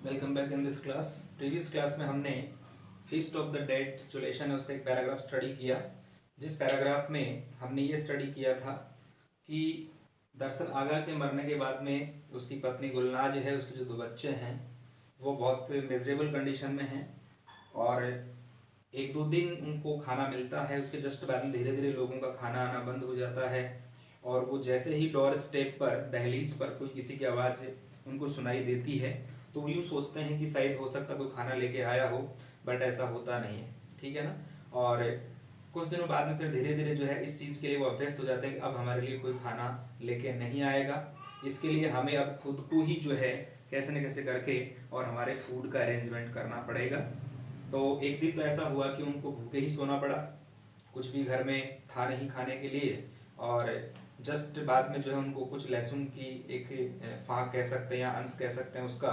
Welcome back in this class. Previous class में हमने feast of the dead जो लेशन है उसका एक पैराग्राफ स्टडी किया, जिस पैराग्राफ में हमने ये स्टडी किया था कि दरअसल आगा के मरने के बाद में उसकी पत्नी गुलनाज है, उसके जो दो बच्चे हैं वो बहुत मिजरेबल कंडीशन में हैं और एक दो दिन उनको खाना मिलता है, उसके जस्ट बाद में धीरे धीरे लोगों का खाना आना बंद हो जाता है और वो जैसे ही डोर स्टेप पर दहलीज पर कोई किसी की आवाज़ उनको सुनाई देती है तो वो यूँ सोचते हैं कि शायद हो सकता कोई खाना लेके आया हो, बट ऐसा होता नहीं है। ठीक है ना। और कुछ दिनों बाद में फिर धीरे धीरे जो है इस चीज़ के लिए वो अभ्यस्त हो जाते हैं कि अब हमारे लिए कोई खाना लेके नहीं आएगा, इसके लिए हमें अब खुद को ही जो है कैसे न कैसे करके और हमारे फूड का अरेंजमेंट करना पड़ेगा। तो एक दिन तो ऐसा हुआ कि उनको भूखे ही सोना पड़ा, कुछ भी घर में था नहीं खाने के लिए और जस्ट बाद में जो है उनको कुछ लहसुन की एक फाँक कह सकते हैं या अंश कह सकते हैं उसका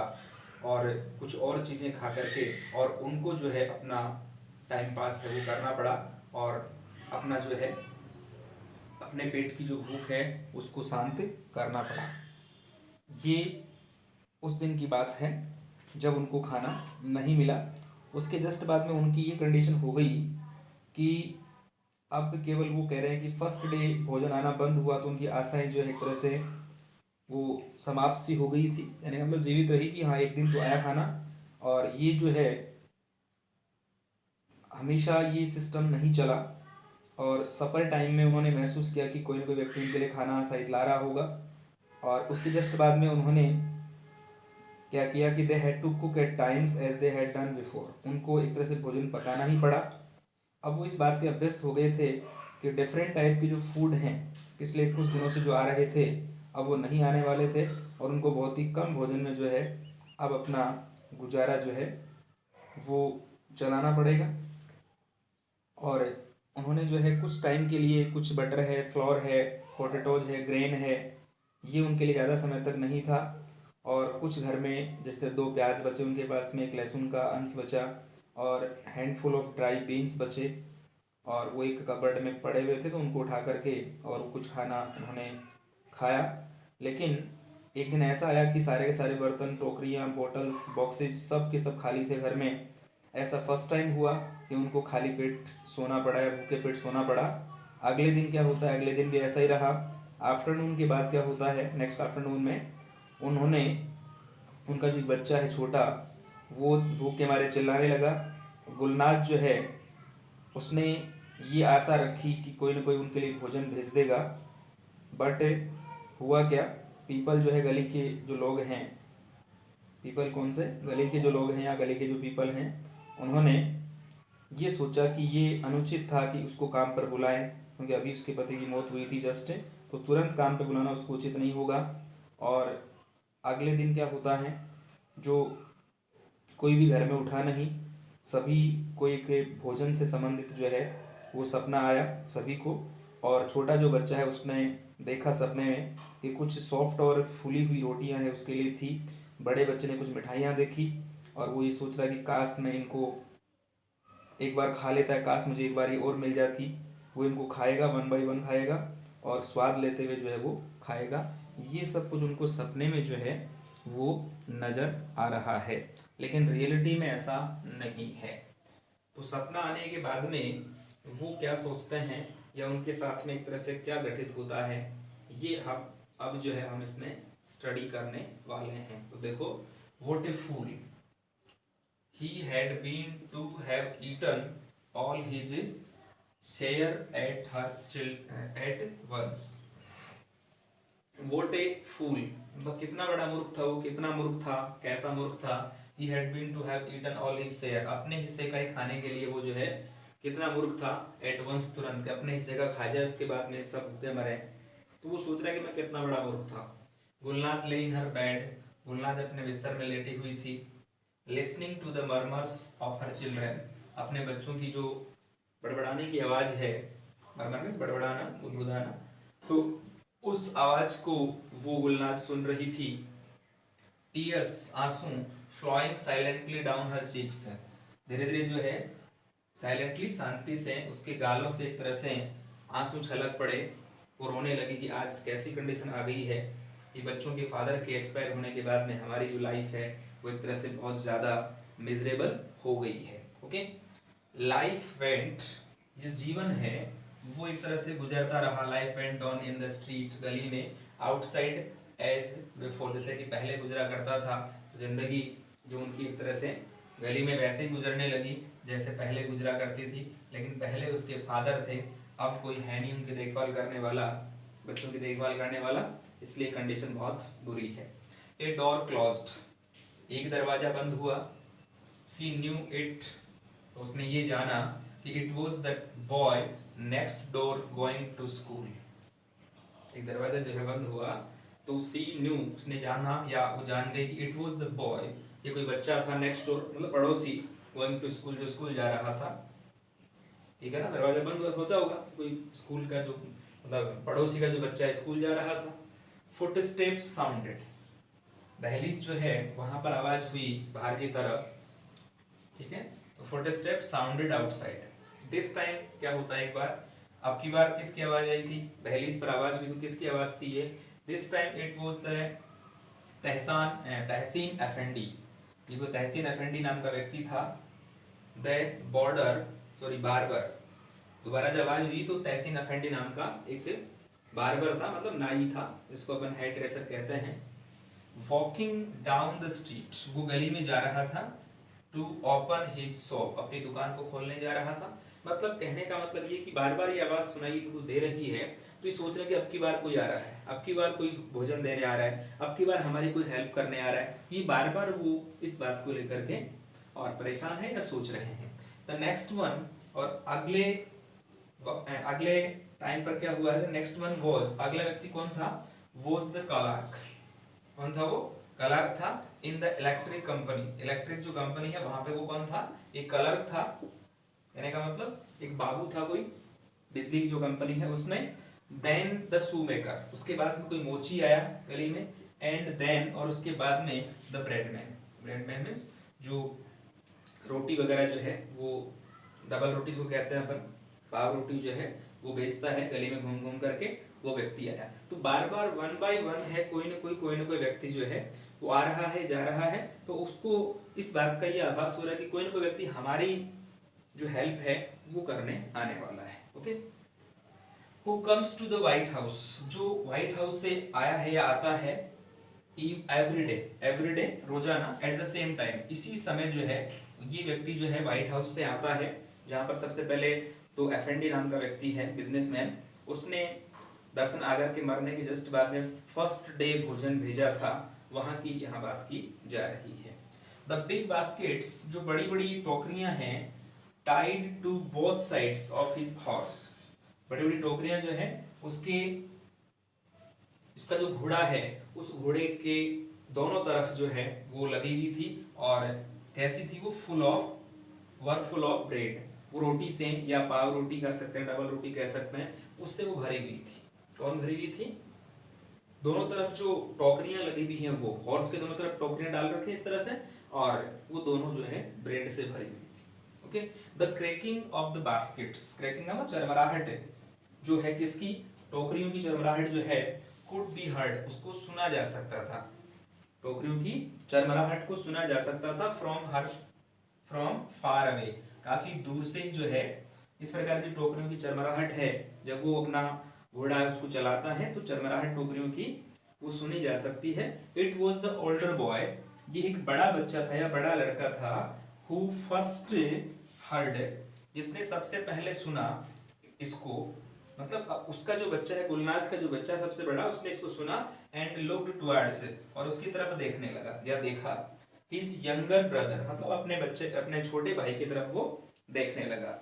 और कुछ और चीज़ें खा करके और उनको जो है अपना टाइम पास है वो करना पड़ा और अपना जो है अपने पेट की जो भूख है उसको शांत करना पड़ा। ये उस दिन की बात है जब उनको खाना नहीं मिला। उसके जस्ट बाद में उनकी ये कंडीशन हो गई कि अब केवल वो कह रहे हैं कि फर्स्ट डे भोजन आना बंद हुआ तो उनकी आशाएं जो है एक तरह से वो समाप्त सी हो गई थी, यानी मतलब जीवित रही कि हाँ एक दिन तो आया खाना। और ये जो है हमेशा ये सिस्टम नहीं चला और सफ़र टाइम में उन्होंने महसूस किया कि कोई ना कोई व्यक्ति उनके लिए खाना शायद ला रहा होगा और उसके जस्ट बाद में उन्होंने क्या किया कि they had to cook eight times as they had done before, उनको एक तरह से भोजन पकाना ही पड़ा। अब वो इस बात के अभ्यस्त हो गए थे कि डिफरेंट टाइप के जो फूड हैं पिछले कुछ दिनों से जो आ रहे थे अब वो नहीं आने वाले थे और उनको बहुत ही कम भोजन में जो है अब अपना गुजारा जो है वो चलाना पड़ेगा। और उन्होंने जो है कुछ टाइम के लिए कुछ बटर है, फ्लोर है, पोटैटोज है, ग्रेन है, ये उनके लिए ज़्यादा समय तक नहीं था और कुछ घर में जैसे 2 प्याज बचे उनके पास में, एक लहसुन का अंश बचा और हैंडफुल ऑफ ड्राई बीन्स बचे और वो एक कबर्ड में पड़े हुए थे तो उनको उठा करके और कुछ खाना उन्होंने खाया। लेकिन एक दिन ऐसा आया कि सारे के सारे बर्तन, टोकरियाँ, बॉटल्स, बॉक्सेज सब के सब खाली थे घर में। ऐसा फर्स्ट टाइम हुआ कि उनको खाली पेट सोना पड़ा या भूखे पेट सोना पड़ा। अगले दिन क्या होता है, अगले दिन भी ऐसा ही रहा। आफ्टरनून के बाद क्या होता है, नेक्स्ट आफ्टरनून में उन्होंने, उनका जो बच्चा है छोटा वो भूख के मारे चिल्लाने लगा। गुलनाज जो है उसने ये आशा रखी कि कोई ना कोई उनके लिए भोजन भेज देगा, बट हुआ क्या, पीपल जो है गली के जो लोग हैं, पीपल कौन से, गली के जो लोग हैं या गली के जो पीपल हैं, उन्होंने ये सोचा कि ये अनुचित था कि उसको काम पर बुलाएं क्योंकि अभी उसके पति की मौत हुई थी जस्ट, तो तुरंत काम पर बुलाना उसको उचित नहीं होगा। और अगले दिन क्या होता है, जो कोई भी घर में उठा नहीं, सभी को एक भोजन से संबंधित जो है वो सपना आया सभी को और छोटा जो बच्चा है उसने देखा सपने में कि कुछ सॉफ्ट और फूली हुई रोटियां हैं उसके लिए थी। बड़े बच्चे ने कुछ मिठाइयाँ देखी और वो ये सोच रहा कि काश मैं इनको एक बार खा लेता है, काश मुझे एक बार ये और मिल जाती। वो इनको खाएगा, 1 बाय 1 खाएगा और स्वाद लेते हुए जो है वो खाएगा। ये सब कुछ उनको सपने में जो है वो नज़र आ रहा है, लेकिन रियलिटी में ऐसा नहीं है। तो सपना आने के बाद में वो क्या सोचते हैं या उनके साथ में एक तरह से क्या घटित होता है, ये हम अब जो है हम इसमें स्टडी करने वाले हैं। तो देखो, what a fool he had been to have eaten all his share at her at once। What a fool, मतलब कितना बड़ा मूर्ख था वो, कितना मूर्ख था, कैसा मूर्ख था। he had been to have eaten all his share, अपने हिस्से का ही खाने के लिए वो जो है कितना मूर्ख था। at once, तुरंत, अपने हिस्से का खा जाए उसके बाद में सब भूखे मरे। तो वो सोच रहा है कि मैं कितना बड़ा मूर्ख था। गुलनाज ले इन हर बेड, गुलनाज अपने बिस्तर में लेटी हुई थी। Listening to the murmurs of her children, अपने बच्चों की जो बड़बड़ाने की आवाज़ है, मरमर मीन्स बड़बड़ाना, गुदगुदाना, तो उस आवाज़ को वो गुलनाज सुन रही थी। टीयर्स, आंसू, flowing silently down her cheeks, धीरे धीरे जो है साइलेंटली, शांति से उसके गालों से एक तरह से आंसू छलक पड़े। वो रोने लगी कि आज कैसी कंडीशन आ गई है कि बच्चों के फादर के एक्सपायर होने के बाद में हमारी जो लाइफ है वो एक तरह से बहुत ज़्यादा मिजरेबल हो गई है। ओके, लाइफ वेंट, जो जीवन है वो एक तरह से गुजरता रहा। Life went on in the street, गली में, आउटसाइड एज बिफोर, जैसे कि पहले गुजरा करता था। जिंदगी जो उनकी एक तरह से गली में वैसे ही गुजरने लगी जैसे पहले गुजरा करती थी, लेकिन पहले उसके फादर थे, अब कोई है नहीं उनकी देखभाल करने वाला, बच्चों की देखभाल करने वाला, इसलिए कंडीशन बहुत बुरी है। ए डोर क्लोज्ड, एक दरवाजा बंद हुआ। सी न्यू इट, तो उसने ये जाना कि it was the boy next door going to school. एक दरवाजा जो है बंद हुआ तो सी न्यू, उसने जाना या वो जान गई कि इट वॉज द बॉय, ये कोई बच्चा था, नेक्स्ट डोर मतलब पड़ोसी, गोइंग टू स्कूल, जो स्कूल जा रहा था। ठीक है ना, दरवाजा बंद हुआ, सोचा होगा कोई स्कूल का जो मतलब पड़ोसी का जो बच्चा है स्कूल जा रहा था। फुट स्टेप्स साउंडेड, दहलीज जो है वहां पर आवाज हुई बाहर की तरफ। ठीक है, तो foot step sounded outside. This time क्या होता है, एक बार, अब की बार किसकी आवाज आई थी, दहलीज पर आवाज हुई तो किसकी आवाज थी ये, this time it was the Tahseen Effendi, ये कोई तहसीन अफेंडी नाम का व्यक्ति था। द बार्बर, दोबारा जब आवाज हुई तो तहसीन अफेंडी नाम का एक बार्बर था, मतलब नाई था, इसको अपन हेयर ड्रेसर कहते हैं। वॉकिंग डाउन द स्ट्रीट, वो गली में जा रहा था। टू ओपन हिज शॉप, अपनी दुकान को खोलने जा रहा था। मतलब कहने का मतलब ये कि बार बार ये आवाज सुनाई दे रही है तो ये सोच रहे कि अब की बार कोई आ रहा है, अब की बार कोई भोजन देने आ रहा है, अब की बार हमारी कोई हेल्प करने आ रहा है। ये बार बार वो इस बात को लेकर के और परेशान है या सोच रहे हैं। द नेक्स्ट वन, और अगले टाइम पर क्या हुआ है, नेक्स्ट वन वॉज, अगला व्यक्ति कौन था, वॉज द क्लर्क, कौन था वो, क्लर्क था। इन द इलेक्ट्रिक कंपनी, इलेक्ट्रिक जो कंपनी है वहां पे वो कौन था, एक क्लर्क था। कहने का मतलब एक बाबू था कोई, बिजली की जो कंपनी है उसमें। देन द शू मेकर, उसके बाद में कोई मोची आया गली में। एंड देन, और उसके बाद में द ब्रेडमैन, ब्रेडमैन मीन्स जो रोटी वगैरह जो है वो डबल रोटी जो कहते हैं अपन, पाव रोटी जो है वो बेचता है गली में घूम घूम करके, वो व्यक्ति आया। तो बार बार वन बाय वन है, कोई ना कोई व्यक्ति जो है वो आ रहा है जा रहा है, तो उसको इस बात का ये आभास हो रहा है कि कोई ना कोई व्यक्ति हमारी जो हेल्प है वो करने आने वाला है। Okay, who comes to the White House, जो व्हाइट हाउस से आया है या आता है, एवरीडे रोजाना, एट द सेम टाइम, इसी समय जो है ये व्यक्ति जो है व्हाइट हाउस से आता है। जहां पर सबसे पहले तो एफएनडी नाम का व्यक्ति है, बिजनेसमैन, उसने दर्शन आगर के मरने के जस्ट बाद में फर्स्ट डे भोजन भेजा था, वहां की यहाँ बात की जा रही है। द बिग बास्केट्स, जो बड़ी बड़ी टोकरियां हैं, tied to both sides of his horse, बड़ी बड़ी टोकरियां जो है उसके, इसका जो घोड़ा है उस घोड़े के दोनों तरफ जो है वो लगी हुई थी। और कैसी थी वो, फुल ऑफ ब्रेड, वो रोटी से, या पाव रोटी कह सकते हैं, डबल रोटी कह सकते हैं, उससे वो भरी हुई थी। कौन भरी हुई थी, दोनों तरफ जो टोकरियां लगी हुई हैं, वो हॉर्स के दोनों तरफ टोकरियां डाल रखी हैं इस तरह से, और वो दोनों जो है ब्रेड से भरी हुई थी। Okay, the cracking of the baskets, cracking का चरमराहट जो है किसकी, टोकरियों की चरमराहट जो है, कुड बी हर्ड, उसको सुना जा सकता था, टोकरियों की चरमराहट को सुना जा सकता था। फ्रॉम फार अवे, काफी दूर से ही जो है इस प्रकार की टोकरियों की चरमराहट है, जब वो अपना घोड़ा उसको चलाता है तो चरमराहट टोकरियों की वो सुनी जा सकती है। It was the older boy, ये एक बड़ा बच्चा था या बड़ा लड़का था, हु फर्स्ट हर्ड, जिसने सबसे पहले सुना इसको, मतलब उसका जो बच्चा है, गुलनाज का जो बच्चा सबसे बड़ा, उसने इसको सुना। एंड लुक्ड टुवर्ड्स, और उसकी तरफ देखने लगा या देखा। हिज यंगर ब्रदर, मतलब अपने बच्चे, अपने छोटे भाई की तरफ वो देखने लगा।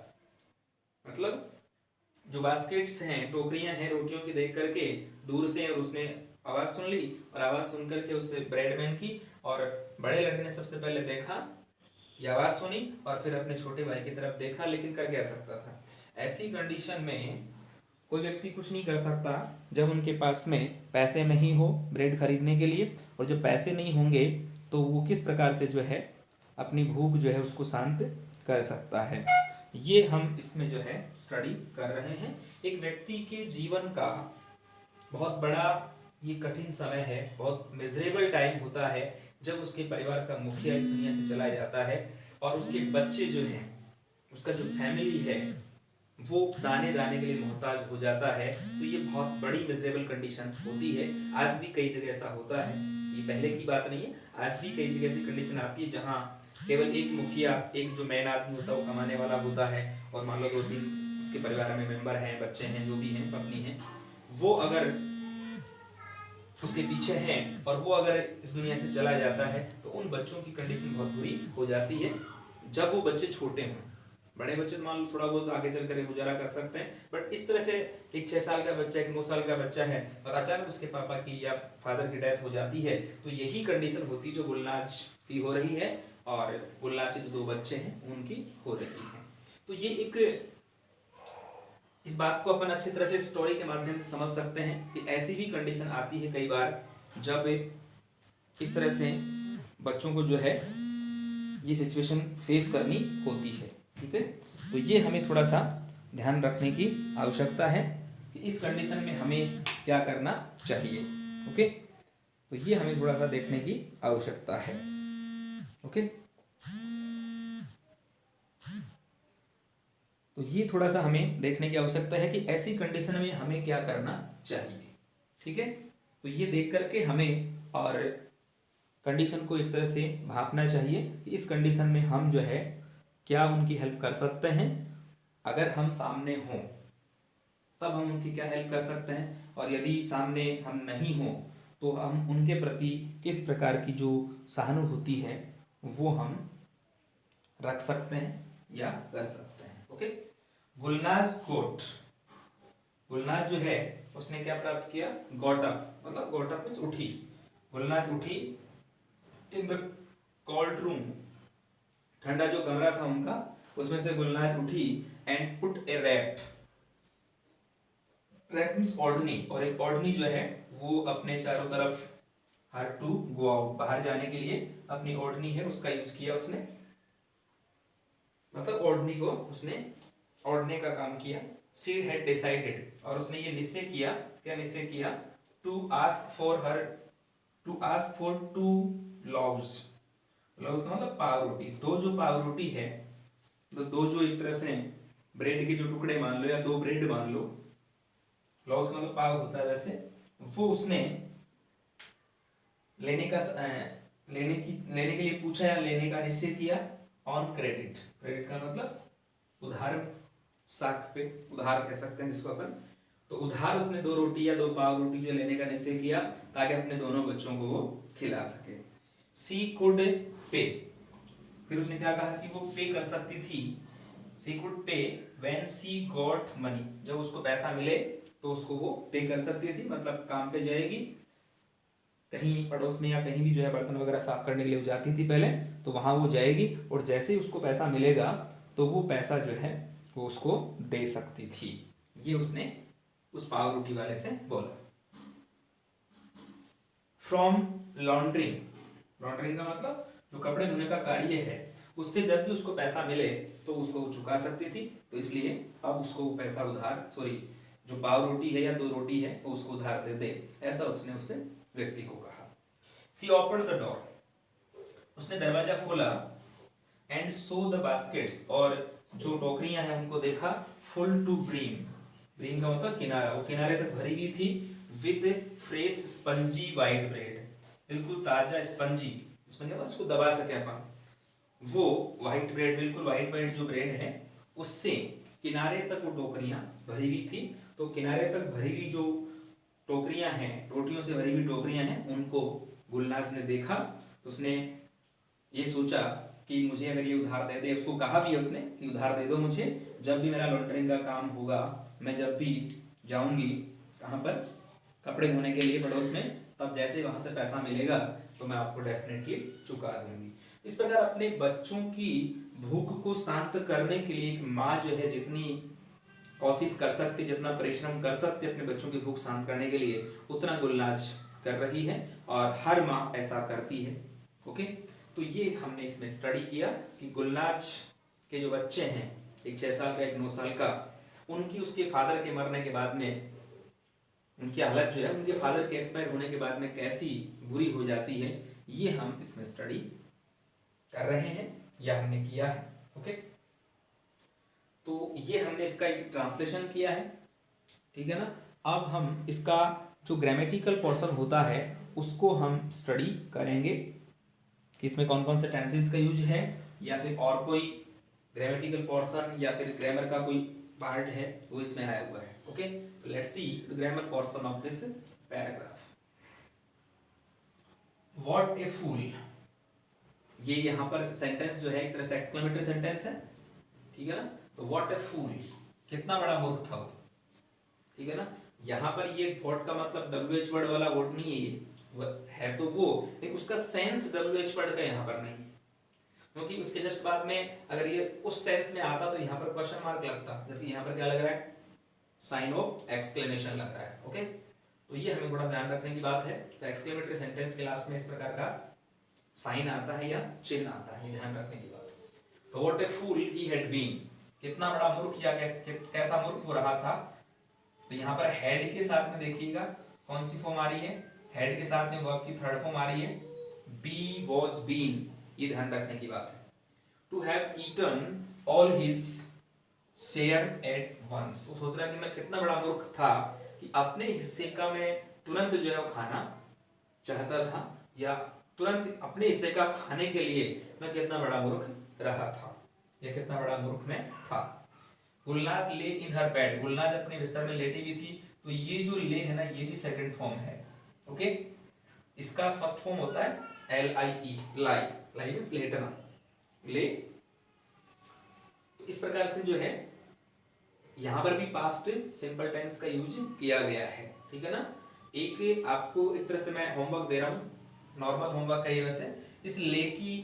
मतलब जो बास्केट्स हैं, टोकरियां हैं रोटियों की, देख करके दूर से, और उसने आवाज सुन ली, और आवाज सुन करके उससे ब्रेडमैन की, और बड़े लड़के ने सबसे पहले देखा, ये आवाज सुनी, और फिर अपने छोटे भाई की तरफ देखा, लेकिन कर क्या सकता था। ऐसी कंडीशन में कोई व्यक्ति कुछ नहीं कर सकता जब उनके पास में पैसे नहीं हो ब्रेड खरीदने के लिए, और जब पैसे नहीं होंगे तो वो किस प्रकार से जो है अपनी भूख जो है उसको शांत कर सकता है। ये हम इसमें जो है स्टडी कर रहे हैं। एक व्यक्ति के जीवन का बहुत बड़ा ये कठिन समय है, बहुत मिजरेबल टाइम होता है जब उसके परिवार का मुखिया इस दुनिया से चला जाता है और उसके बच्चे जो हैं, उसका जो फैमिली है वो दाने दाने के लिए मोहताज हो जाता है। तो ये बहुत बड़ी मिजरेबल कंडीशन होती है। आज भी कई जगह ऐसा होता है, ये पहले की बात नहीं है, आज भी कई जगह ऐसी कंडीशन आती है जहाँ केवल एक मुखिया, एक जो मेन आदमी होता है वो कमाने वाला होता है और मान लो 2-3 उसके परिवार में मेंबर हैं, बच्चे हैं, जो भी हैं, पत्नी हैं, वो अगर उसके पीछे हैं और वो अगर इस दुनिया से चला जाता है तो उन बच्चों की कंडीशन बहुत बुरी हो जाती है जब वो बच्चे छोटे हों। बड़े बच्चे मान लो थोड़ा बहुत आगे चल कर गुजारा कर सकते हैं, बट इस तरह से एक 6 साल का बच्चा, एक 9 साल का बच्चा है और अचानक उसके पापा की या फादर की डेथ हो जाती है, तो यही कंडीशन होती जो गुलनाज की हो रही है और गुलनाज के जो 2 बच्चे हैं उनकी हो रही है। तो ये एक, इस बात को अपन अच्छी तरह से स्टोरी के माध्यम से समझ सकते हैं कि ऐसी भी कंडीशन आती है कई बार जब इस तरह से बच्चों को जो है ये सिचुएशन फेस करनी होती है। ठीक है, तो ये हमें थोड़ा सा ध्यान रखने की आवश्यकता है कि इस कंडीशन में हमें क्या करना चाहिए। ओके, तो ये हमें थोड़ा सा देखने की आवश्यकता है। ओके, तो ये थोड़ा सा हमें देखने की आवश्यकता है कि ऐसी कंडीशन में हमें क्या करना चाहिए। ठीक है, तो ये देख करके हमें और कंडीशन को एक तरह से भांपना चाहिए कि इस कंडीशन में हम जो है क्या उनकी हेल्प कर सकते हैं। अगर हम सामने हों तब हम उनकी क्या हेल्प कर सकते हैं, और यदि सामने हम नहीं हों तो हम उनके प्रति किस प्रकार की जो सहानुभूति है वो हम रख सकते हैं या कर सकते हैं। ओके, गुलनाज कोट, गुलनाज जो है उसने क्या प्राप्त किया, गॉट अप, मतलब गॉट अप मींस उठी, गुलनाज उठी इन द कोल्ड रूम, ठंडा जो कमरा था उनका उसमें से गुलनाज उठी and put a wrap, wrap means ओढ़नी, और एक ओढ़नी जो है वो अपने चारों तरफ, हर टू गो आउट, बाहर जाने के लिए अपनी ओढ़नी है उसका यूज किया उसने, मतलब ओढ़नी को उसने ओढ़ने का काम किया। शी हैड डिसाइडेड, और उसने ये निश्चय किया, क्या निश्चय किया, to ask for her, to ask for 2 loaves, loaves का मतलब पाव रोटी, 2 जो पाव रोटी है, तो 2 जो एक तरह से ब्रेड के जो टुकड़े मान लो या 2 ब्रेड मान लो, लॉव्स का मतलब पाव होता है वैसे, वो उसने लेने का लेने के लिए पूछा या लेने का निश्चय किया ऑन क्रेडिट, क्रेडिट का मतलब उधार, साख पे उधार कह सकते हैं जिसको अपन, तो उधार उसने 2 रोटी या 2 पाव रोटी जो लेने का निश्चय किया ताकि अपने दोनों बच्चों को वो खिला सके। सी कुड पे, फिर उसने क्या कहा कि वो पे कर सकती थी, सी कुड पे व्हेन सी गॉट मनी, जब उसको पैसा मिले तो उसको वो पे कर सकती थी, मतलब काम पे जाएगी, कहीं पड़ोस में या कहीं भी जो है बर्तन वगैरह साफ करने के लिए जाती थी पहले, तो वहां वो जाएगी और जैसे ही उसको पैसा मिलेगा तो वो पैसा जो है वो उसको दे सकती थी। ये उसने उस पाव रोटी वाले से बोला। फ्रॉम लॉन्ड्रिंग, लॉन्ड्रिंग का मतलब जो कपड़े धोने का कार्य है, उससे जब भी उसको पैसा मिले तो उसको वो चुका सकती थी, तो इसलिए अब उसको पैसा उधार, सॉरी जो पाव रोटी है या 2 रोटी है वो उसको उधार दे दे, ऐसा उसने उसे व्यक्ति को कहा। सी ओपन द डोर, उसने दरवाजा खोला, एंड सो द बास्केट्स, और जो टोकरियां हैं उनको देखा, फुल टू ब्रीम, ब्रीम का मतलब किनारा, वो किनारे तक भरी हुई थी, with fresh spongy white bread, बिल्कुल ताजा स्पंजी, स्पंजी मतलब उसको दबा सके अपन, वो वाइट ब्रेड, बिल्कुल वाइट वाइट जो ब्रेड है उससे किनारे तक वो टोकरियां भरी हुई थी। तो किनारे तक भरी हुई जो टोकरियां हैं, रोटियों से भरी हुई टोकरियां हैं, उनको गुलनाज ने देखा तो उसने ये सोचा कि मुझे अगर ये उधार दे दे, उसको कहा भी है उसने कि उधार दे दो मुझे, जब भी मेरा लॉन्ड्रिंग का काम होगा, मैं जब भी जाऊंगी कहाँ पर, कपड़े धोने के लिए पड़ोस में, तब जैसे ही वहां से पैसा मिलेगा तो मैं आपको डेफिनेटली चुका दूंगी। इस प्रकार अपने बच्चों की भूख को शांत करने के लिए एक माँ जो है जितनी कोशिश कर सकती, जितना परिश्रम कर सकती अपने बच्चों की भूख शांत करने के लिए, उतना गुलनाज कर रही है और हर माँ ऐसा करती है। ओके, तो ये हमने इसमें स्टडी किया कि गुलनाज के जो बच्चे हैं, एक 6 साल का, एक 9 साल का, उनकी उसके फादर के मरने के बाद में उनकी हालत जो है उनके फादर के एक्सपायर होने के बाद में कैसी बुरी हो जाती है, ये हम इसमें स्टडी कर रहे हैं या हमने किया है। ओके, तो ये हमने इसका एक ट्रांसलेशन किया है, ठीक है ना। अब हम इसका जो ग्रामेटिकल पोर्शन होता है उसको हम स्टडी करेंगे कि इसमें कौन कौन से टेंसेस का यूज है, या फिर और कोई ग्रामेटिकल पोर्शन या फिर ग्रामर का कोई पार्ट है वो इसमें आया हुआ है। ओके, तो let's see the grammar portion of this paragraph. What a fool, ये यहाँ पर सेंटेंस जो है एक तरह से एक्सक्लेमेटरी सेंटेंस है, ठीक है ना। तो व्हाट ए फूल, कितना बड़ा मूर्ख था वो, ठीक है ना। यहाँ पर ये व्हाट का मतलब WH वर्ड वाला वर्ड नहीं है, ये है तो वो, लेकिन उसका सेंस WH वर्ड का यहाँ पर नहीं है, क्योंकि उसके जस्ट बाद में अगर ये उस सेंस में आता तो यहाँ पर क्वेश्चन मार्क लगता, जबकि यहाँ पर क्या लग रहा है, साइन ऑफ एक्सक्लेमेशन लग रहा है। ओके, तो ये हमें थोड़ा ध्यान रखने की बात है। तो एक्सक्लेमेटरी सेंटेंस के लास्ट में इस प्रकार का साइन आता है या चिन्ह आता है, ध्यान रखने की बात है। तो what a fool he had been, कितना बड़ा मूर्ख या कैसा मूर्ख हो रहा था। तो यहाँ पर हैड के साथ में देखिएगा कौन सी फॉर्म आ रही है, हैड के साथ में वर्ब की थर्ड फॉर्म आ रही है, बी वॉज बीन, ये ध्यान रखने की बात है। To have eaten all his share at once, वो सोच रहा है कि मैं कितना बड़ा मूर्ख था कि अपने हिस्से का मैं तुरंत जो है वो खाना चाहता था, या तुरंत अपने हिस्से का खाने के लिए मैं कितना बड़ा मूर्ख रहा था, या कितना बड़ा मूर्ख मैं था। गुलनाज ले इन हर बेड, गुलनाज अपने बिस्तर में लेटी हुई थी। तो ये जो ले है ना, ये भी सेकंड फॉर्म है। ओके, इसका फर्स्ट फॉर्म होता है LIE, लाई, लाई मींस लेटना, ले। तो इस प्रकार से जो है यहां पर भी पास्ट सिंपल टेंस का यूज किया गया है, ठीक है ना। एक आपको एक तरह से मैं होमवर्क दे रहा हूं, नॉर्मल होमवर्क है ये वैसे। इस ले की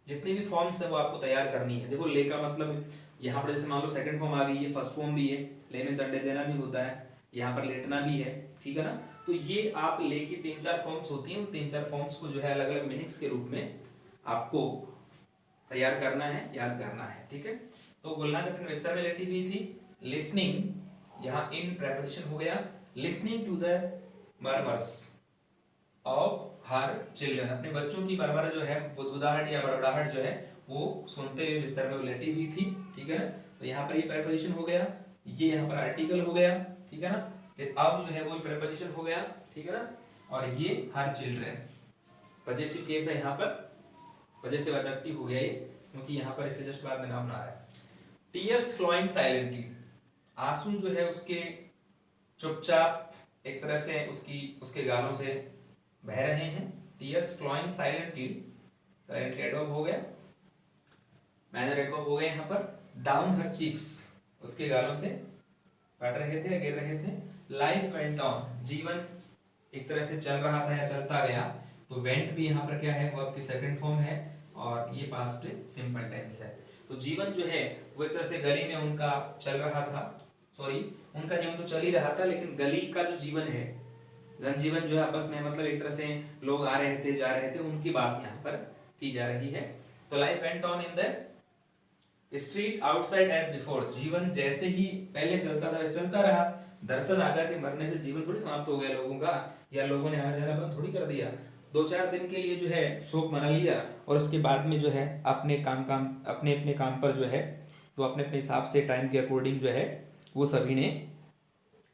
जितनी भी फॉर्म्स है वो आपको तैयार करनी है। देखो ले का मतलब यहाँ पर जैसे मान लो सेकंड फॉर्म आ गई, ये फर्स्ट फॉर्म भी है, ले में अंडे देना भी होता है, यहाँ पर लेटना भी है, ठीक है ना। तो ये आप ले की 3-4 फॉर्म्स होती हैं, उन 3-4 फॉर्म्स को जो है अलग अलग मीनिंग्स के रूप में आपको तैयार करना है, याद करना है, ठीक है। तो गुलनाज अपने बिस्तर में लेटी हुई थी, लिसनिंग, यहाँ इन प्रेपोजिशन हो गया, listening to the murmurs of her children, अपने बच्चों की मरमर जो है, बुदबुदाहट या बड़बड़ाहट जो है वो सुनते हुए बिस्तर में वो लेटी हुई थी, ठीक है ना। तो यहाँ पर ये प्रेपोजिशन हो गया, ये यहाँ पर आर्टिकल हो गया, ठीक है ना। फिर अब जो है वो प्रेपोजिशन हो गया, ठीक है ना। और ये हर चिल्ड्रन पजेसिव केस है, यहाँ पर पजेसिव एडजेक्टिव हो गया ये, क्योंकि यहाँ पर इसके जस्ट बाद में नाउन आ रहा है। टीयर्स फ्लोइंग साइलेंटली, आंसू जो है उसके चुपचाप एक तरह से उसके गालों से बह रहे हैं। Tears flowing silently, silently adverb हो गया, मैनर एडवर्ब हो गए यहाँ पर। डाउन हर चीक्स, उसके गालों से पड़ रहे थे, गिर रहे थे। लाइफ वेंट ऑन, जीवन एक तरह से चल रहा था या चलता गया। तो वेंट भी यहाँ पर क्या है, वर्ब की सेकंड फॉर्म है, और ये पास्ट सिंपल टेंस है। तो जीवन जो है वो एक तरह से गली में उनका चल रहा था, सॉरी उनका जीवन तो चल ही रहा था, लेकिन गली का जो जीवन है, जनजीवन जो है आपस में, मतलब एक तरह से लोग आ रहे थे जा रहे थे, उनकी बात यहाँ पर की जा रही है। तो life went on in the street outside as before, जीवन जैसे ही पहले चलता था वैसे चलता रहा। दरअसल आगा के मरने से जीवन थोड़ी समाप्त हो गया लोगों का, या लोगों ने आना जाना बंद थोड़ी कर दिया। 2-4 दिन के लिए जो है शोक मना लिया, और उसके बाद में जो है अपने अपने काम पर जो है तो अपने अपने हिसाब से टाइम के अकॉर्डिंग जो है वो सभी ने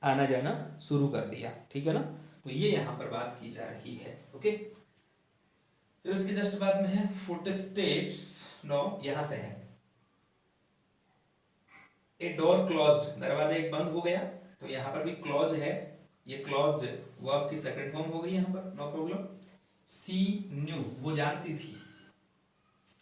आना जाना शुरू कर दिया, ठीक है ना। तो ये यहाँ पर बात की जा रही है। ओके, फिर उसके जस्ट बाद में है फुटस्टेप्स, नो यहाँ से है ए डोर क्लोज्ड, दरवाजा एक बंद हो गया। तो यहाँ पर भी क्लोज है, ये क्लोज्ड वर्ब की सेकंड फॉर्म हो गई यहाँ पर, नो प्रॉब्लम। सी न्यू, वो जानती थी,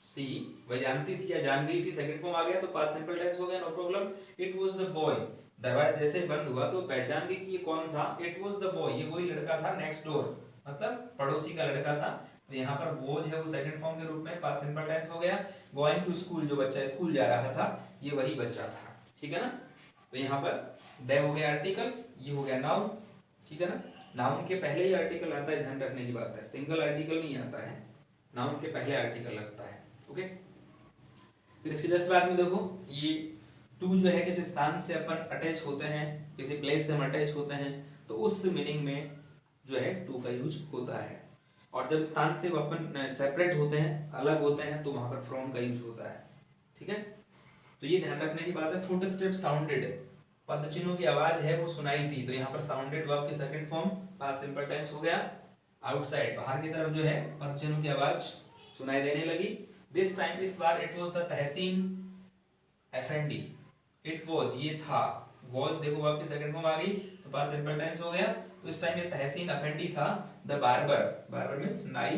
सी वह जानती थी या जान गई थी, सेकंड फॉर्म आ गया तो पास्ट सिंपल टेंस हो गया, no problem. It was the boy, दरवाजा जैसे बंद हुआ तो पहचान गई कि ये कौन था, इट वाज द बॉय, ये वही लड़का था, नेक्स्ट डोर मतलब पड़ोसी का लड़का था। तो यहाँ पर वो जो है वो सेकंड फॉर्म के रूप में पास्ट सिंपल टेंस हो गया। गोइंग टू स्कूल, जो बच्चा स्कूल जा रहा था ये वही बच्चा था, ठीक है ना। तो यहाँ पर द हो गया आर्टिकल, ये हो गया नाउन, ठीक है ना। नाउन के पहले ही आर्टिकल आता है, ध्यान रखने की बात है, सिंगल आर्टिकल नहीं आता है, नाउन के पहले आर्टिकल लगता है। ओके, फिर इसके जस्ट बाद में देखो ये टू जो है किसी स्थान से अपन अटैच होते हैं, किसी प्लेस से हम अटैच होते हैं, तो उस मीनिंग में जो है टू का यूज होता है। और जब स्थान से अपन सेपरेट होते हैं, अलग होते हैं, तो वहां पर फ्रॉम का यूज होता है। ठीक है, तो ये ध्यान रखने की बात है। फुट स्टेप साउंडेड, पदचिन्हों की आवाज है वो सुनाई दी, तो यहाँ पर साउंडेड वर्ब की second form past simple tense हो गया। आउटसाइड, बाहर की तरफ जो है पदचिन्हों की आवाज सुनाई देने लगी। दिस टाइम, इस बार, it was the Tahseen Effendi. It was, ये था, वॉज देखो वर्ब की सेकंड फॉर्म आ गई तो पास्ट सिंपल टेंस हो गया। तो इस टाइम ये तहसीन अफेंडी था। द बार्बर, बार्बर मींस नाई,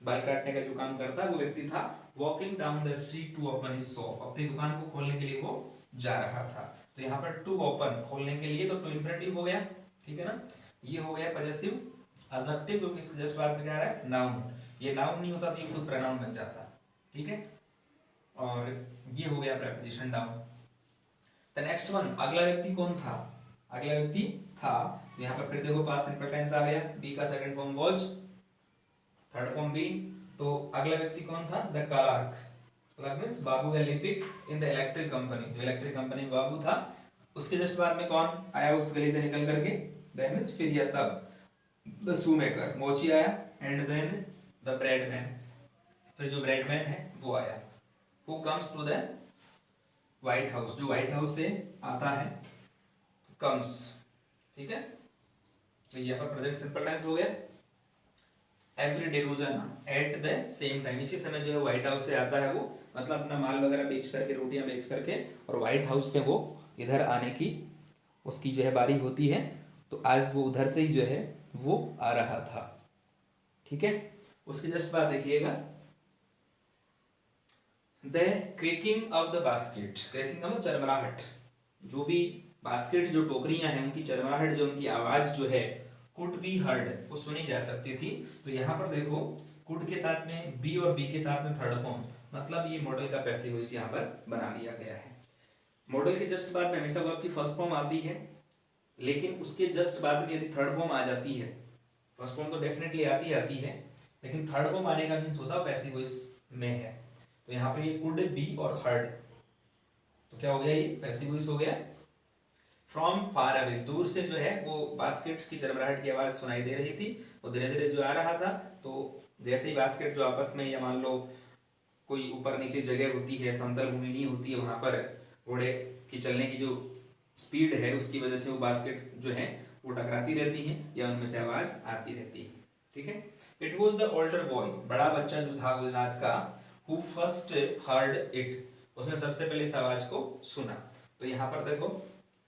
बाल काटने का जो काम करता है वो व्यक्ति था। Walking down the street to open his shop, अपनी दुकान को खोलने के लिए वो जा रहा था। तो यहाँ पर टू ओपन, खोलने के लिए, तो टू इन्फिनिटिव हो गया। ठीक है ना, ये हो गया पॉजेसिव एडजेक्टिव, क्योंकि इसके जस्ट बाद में क्या आ रहा है, नाउन। ये नाउन नहीं होता तो ये खुद प्रोनाउन बन जाता। ठीक है, और ये हो गया preposition down. The next one, अगला व्यक्ति कौन था, अगला व्यक्ति था, तो यहाँ पर फिर देखो पास्ट सिंपल टेंस आ गया। बी का second form was, third form be. तो अगला व्यक्ति कौन था, द क्लर्क, क्लर्क मींस बाबू है लिपिक इन द इलेक्ट्रिक कंपनी, जो इलेक्ट्रिक कंपनी में बाबू था। उसके जस्ट बाद में कौन आया उस गली से निकल करके, दैट मींस फिर या तब, द शू मेकर, मोची आया, and then the bread man, फिर जो ब्रेड मैन है वो आया। Who comes to the White House, जो व्हाइट हाउस से आता है, कम्स। ठीक है, तो यहाँ पर प्रेजेंट सिंपल टेंस हो गया। एवरी डे, रोजाना, एट द सेम टाइम, इसी समय जो है व्हाइट हाउस से आता है वो, मतलब अपना माल वगैरह बेच करके, रोटियां बेच करके, और व्हाइट हाउस से वो इधर आने की उसकी जो है बारी होती है। तो आज वो उधर से ही जो है वो आ रहा था। ठीक है, उसकी जस्ट बात देखिएगा, the cracking of the basket, cracking मतलब चरमराहट, जो भी बास्केट, जो टोकरियां हैं, उनकी चरमराहट, जो उनकी आवाज जो है, कुड बी हर्ड, वो सुनी जा सकती थी। तो यहाँ पर देखो कुड के साथ में बी और बी के साथ में थर्ड फॉर्म, मतलब ये मॉडल का पैसिव वॉइस यहाँ पर बना दिया गया है। मॉडल के जस्ट बाद में हमेशा वर्ब की फर्स्ट फॉर्म आती है, लेकिन उसके जस्ट बाद में यदि थर्ड फॉर्म आ जाती है, फर्स्ट फॉर्म तो डेफिनेटली आती है, लेकिन थर्ड फॉर्म आने का मीन्स होता है पैसिव वॉइस में है। तो यहाँ पे ये कुड बी और हर्ड, तो क्या हो गया, ये पैसिव वॉइस हो गया। फ्रॉम फार अवे, दूर से जो है वो बास्केट्स की चरमराहट की आवाज सुनाई दे रही थी, वो धीरे धीरे जो आ रहा था। तो जैसे ही बास्केट जो आपस में, या मान लो कोई ऊपर नीचे जगह होती है, समतल भूमि नहीं होती है, वहां पर घोड़े की चलने की जो स्पीड है उसकी वजह से वो बास्केट जो है वो टकराती रहती है, या उनमें से आवाज आती रहती है। ठीक है, it was the older boy, बड़ा बच्चा जो था गुलनाज का, हु फर्स्ट हर्ड इट, उसने सबसे पहले इस आवाज को सुना। तो यहाँ पर देखो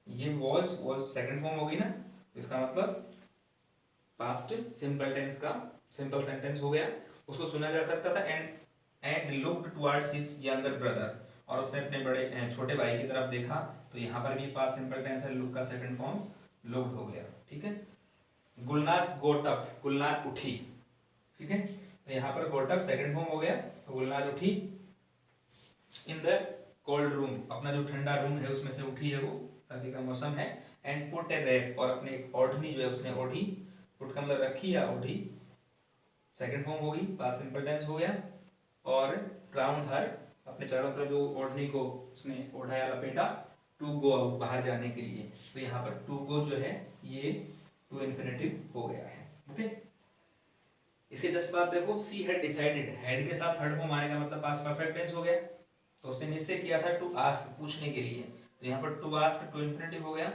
ये वॉज सेकंड फॉर्म होगी ना, इसका मतलब पास्ट सिंपल टेंस का सिंपल सेंटेंस हो गया। उसको सुना जा सकता था, and looked towards his younger brother, और उसने अपने बड़े छोटे भाई की तरफ देखा। तो यहाँ पर भी पास्ट सिंपल टेंस है, लुक का सेकंड फॉर्म लुक्ड हो गया। ठीक है, गुलनाज गोट अप, गुलनाज उठी। ठीक है, तो यहाँ पर गोट अप सेकंड फॉर्म हो गया, तो गुलनाज उठी। इन द कोल्ड रूम, अपना जो ठंडा रूम है उसमें से उठी है वो, सर्दी का मौसम है। एंड पुट ए रैप, और अपने एक ओढ़नी जो है उसने ओढ़ी, पुट का मतलब रखी या ओढ़ी, सेकंड फॉर्म होगी, पास्ट सिंपल टेंस हो गया। और राउंड हर, अपने चारों तरफ जो ओढ़नी को उसने ओढ़ा या लपेटा, टू गो आउट, बाहर जाने के लिए। तो यहाँ पर टू गो जो है ये टू इन्फिनेटिव हो गया है। ओके, इसके जस्ट बाद देखो, सी हैड डिसाइडेड, हैड के साथ थर्ड फॉर्म आने का मतलब पास्ट परफेक्ट टेंस हो गया। तो उसने निश्चय किया था टू आस्क, पूछने के लिए। तो यहाँ पर टू आस्क टू इन्फिनेटिव हो गया,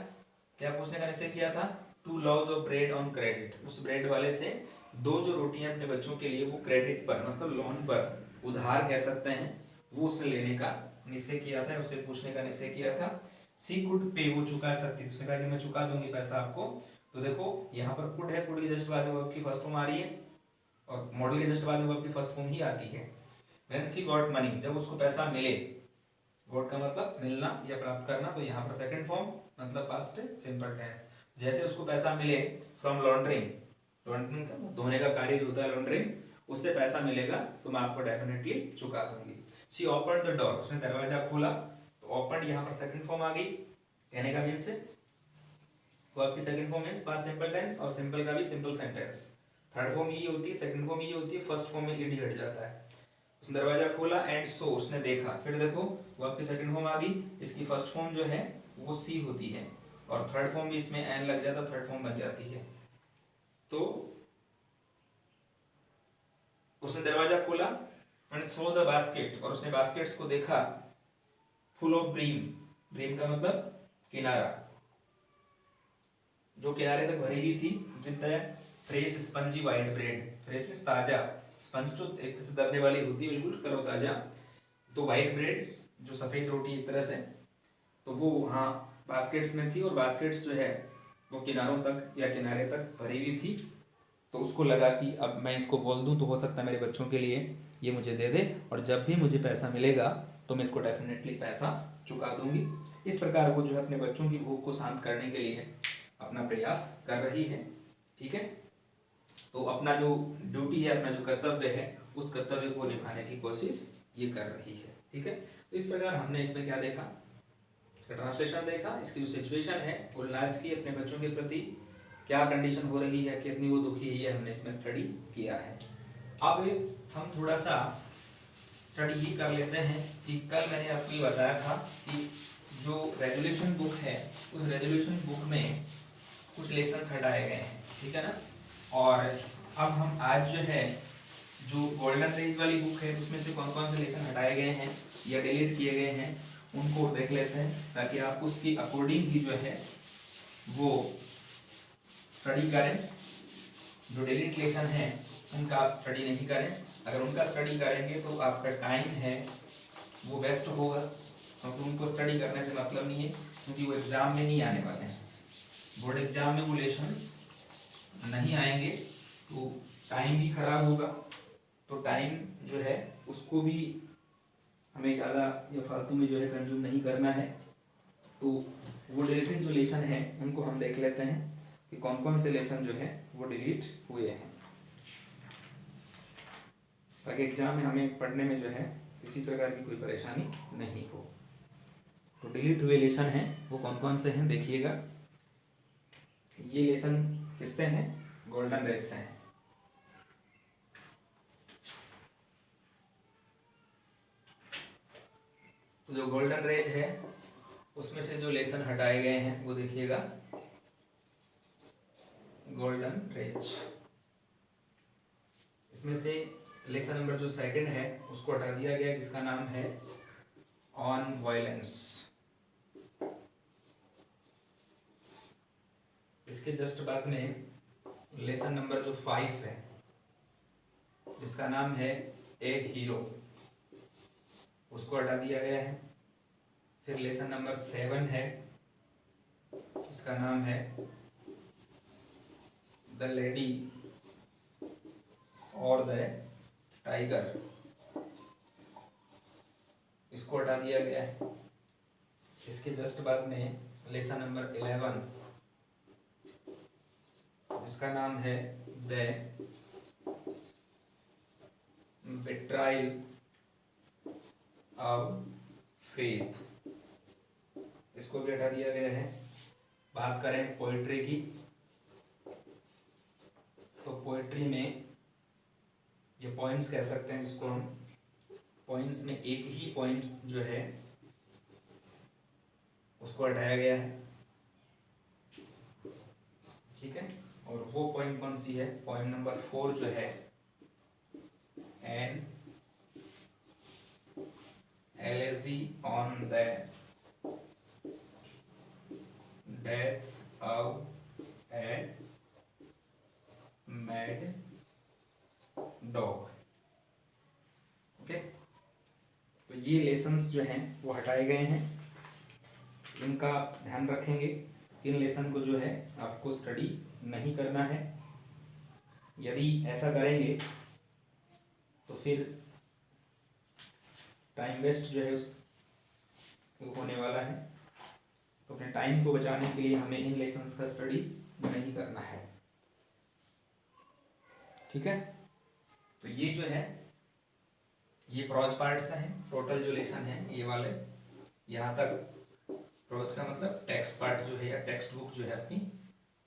क्या पूछने का निश्चय किया था, to loaves of bread on credit, उस ब्रेड वाले से दो जो रोटियां अपने बच्चों के लिए वो क्रेडिट पर, मतलब लोन पर, उधार कह सकते हैं, वो उसने लेने का निश्चय किया था, उससे पूछने का निश्चय किया था। सी कुड पे, वो चुका सकती थी, उसने कहा कि मैं चुका दूंगी पैसा आपको। तो देखो यहाँ पर कुड है, कुड के जस्ट बाद में वर्ब की फर्स्ट फॉर्म आ रही है, और मॉडल के जस्ट बाद में वर्ब की फर्स्ट फॉर्म ही आती है। व्हेन सी गॉट मनी, जब उसको पैसा मिले, गॉट का मतलब मिलना या प्राप्त करना, तो यहाँ पर सेकंड फॉर्म मतलब पास्ट सिंपल टेंस। जैसे उसको पैसा मिले फ्रॉम लॉन्ड्रिंग, लॉन्ड्रिंग का धोने का कार्य जो होता है लॉन्ड्रिंग, उससे पैसा मिलेगा तो मैं आपको डेफिनेटली चुका दूंगी। सी ओपन द डोर, उसने दरवाजा खोला, तो ओपन यहाँ पर सेकंड फॉर्म आ गई, कहने का मीन्स वर्ब की second form means past simple tense, और सिंपल का भी सिंपल सेंटेंस। थर्ड फॉर्म ये होती है, सेकंड फॉर्म ये होती है, फर्स्ट फॉर्म में ईडी हट जाता है। उसने दरवाजा खोला, एंड सो, उसने देखा। फिर देखो वर्ब की सेकंड फॉर्म आ गई, इसकी फर्स्ट फॉर्म जो है वो सी होती है, और थर्ड फॉर्म भी इसमें एन लग जाता, थर्ड फॉर्म बन जाती है। तो उसने दरवाजा खोला एंड सो द बास्केट, और उसने बास्केट्स को देखा फुल ऑफ ब्रीम, ब्रीम का मतलब किनारा, जो किनारे तक भरी हुई थी, with the fresh spongy white bread, fresh means ताजा, स्पंज जो एक तरह से दबने वाली होती है बिल्कुल तरोताजा, तो वाइट ब्रेड जो सफ़ेद रोटी एक तरह से, तो वो वहाँ बास्केट्स में थी, और बास्केट्स जो है वो किनारों तक या किनारे तक भरी हुई थी। तो उसको लगा कि अब मैं इसको बोल दूं तो हो सकता है मेरे बच्चों के लिए ये मुझे दे दे, और जब भी मुझे पैसा मिलेगा तो मैं इसको डेफिनेटली पैसा चुका दूंगी। इस प्रकार वो जो है अपने बच्चों की भूख को शांत करने के लिए अपना प्रयास कर रही है। ठीक है, तो अपना जो ड्यूटी है, अपना जो कर्तव्य है, उस कर्तव्य को निभाने की कोशिश ये कर रही है। ठीक है, तो इस प्रकार हमने इसमें क्या देखा, इसका ट्रांसलेशन देखा, इसकी जो सिचुएशन है गुलनाज की अपने बच्चों के प्रति क्या कंडीशन हो रही है, कितनी वो दुखी है, हमने इसमें स्टडी किया है। अब हम थोड़ा सा स्टडी ये कर लेते हैं कि कल मैंने आपको ये बताया था कि जो रेजोल्यूशन बुक है, उस रेजोल्यूशन बुक में कुछ लेसन्स हटाए गए हैं। ठीक है ना, और अब हम आज जो है जो गोल्डन रेज वाली बुक है उसमें से कौन कौन से लेसन हटाए गए हैं या डिलीट किए गए हैं उनको देख लेते हैं, ताकि आप उसकी अकॉर्डिंग ही जो है वो स्टडी करें। जो डिलीट लेसन है उनका आप स्टडी नहीं करें, अगर उनका स्टडी करेंगे तो आपका टाइम है वो वेस्ट होगा, क्योंकि उनको स्टडी करने से मतलब नहीं है, क्योंकि वो एग्ज़ाम में नहीं आने वाले हैं। बोर्ड एग्जाम में वो लेसन्स नहीं आएंगे तो टाइम भी खराब होगा, तो टाइम जो है उसको भी हमें ज़्यादा या फालतू में जो है कंज्यूम नहीं करना है। तो वो डिलीटेड जो लेसन है उनको हम देख लेते हैं कि कौन कौन से लेसन जो है वो डिलीट हुए हैं, ताकि एग्जाम में हमें पढ़ने में जो है किसी प्रकार की कोई परेशानी नहीं हो। तो डिलीट हुए लेसन हैं वो कौन कौन से हैं देखिएगा। ये लेसन किससे हैं, गोल्डन रेज से हैं। तो जो गोल्डन रेज है उसमें से जो लेसन हटाए गए हैं वो देखिएगा, गोल्डन रेज, इसमें से लेसन नंबर जो सेकंड है उसको हटा दिया गया, जिसका नाम है ऑन वायलेंस। इसके जस्ट बाद में लेसन नंबर जो 5 है जिसका नाम है ए हीरो, उसको हटा दिया गया है। फिर लेसन नंबर 7 है जिसका नाम है द लेडी और द टाइगर, इसको हटा दिया गया है। इसके जस्ट बाद में लेसन नंबर 11 जिसका नाम है द बिट्रायल ऑफ फेथ, इसको भी हटा दिया गया है। बात करें पोइट्री की, तो पोइट्री में ये पॉइंट्स कह सकते हैं, जिसको हम पॉइंट्स में एक ही पॉइंट जो है उसको हटाया गया है। ठीक है, और वो पॉइंट कौन सी है, पॉइंट नंबर 4 जो है an elegy on the death of a mad dog. Okay, तो ये लेसन्स जो हैं वो हटाए गए हैं, इनका आप ध्यान रखेंगे। इन लेसन को जो है आपको स्टडी नहीं करना है, यदि ऐसा करेंगे तो फिर टाइम वेस्ट जो है उस होने वाला है। तो अपने टाइम को बचाने के लिए हमें इन लेसन्स का स्टडी नहीं करना है। ठीक है, तो ये जो है ये प्रोज पार्ट से हैं, टोटल जो लेसन है ये वाले यहाँ तक। प्रोज का मतलब टेक्स्ट पार्ट जो है या टेक्स्ट बुक जो है अपनी,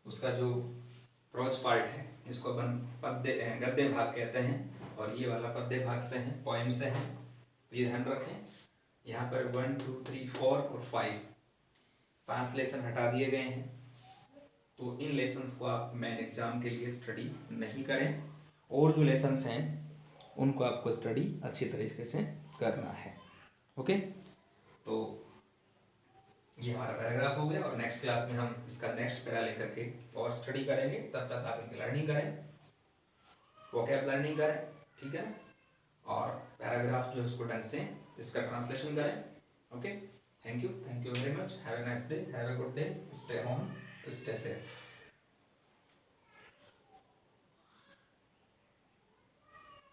उसका जो प्रोज पार्ट है जिसको अपन पद्य गद्य भाग कहते हैं, और ये वाला पद्य भाग से हैं, पोएम से हैं। तो ये ध्यान रखें, यहाँ पर 1 2 3 4 और 5 5 लेसन हटा दिए गए हैं, तो इन लेसन्स को आप मेन एग्जाम के लिए स्टडी नहीं करें, और जो लेसन्स हैं उनको आपको स्टडी अच्छी तरीके से करना है। ओके, तो ये हमारा पैराग्राफ हो गया, और नेक्स्ट क्लास में हम इसका नेक्स्ट पैरा लेकर के और स्टडी करेंगे। तब तक आप इनकी लर्निंग करें, वोकैब लर्निंग करें, ठीक है ना, और पैराग्राफ जो है उसको ढंग से इसका ट्रांसलेशन करें। Okay, thank you very much, have a nice day, have a good day, stay home, stay safe.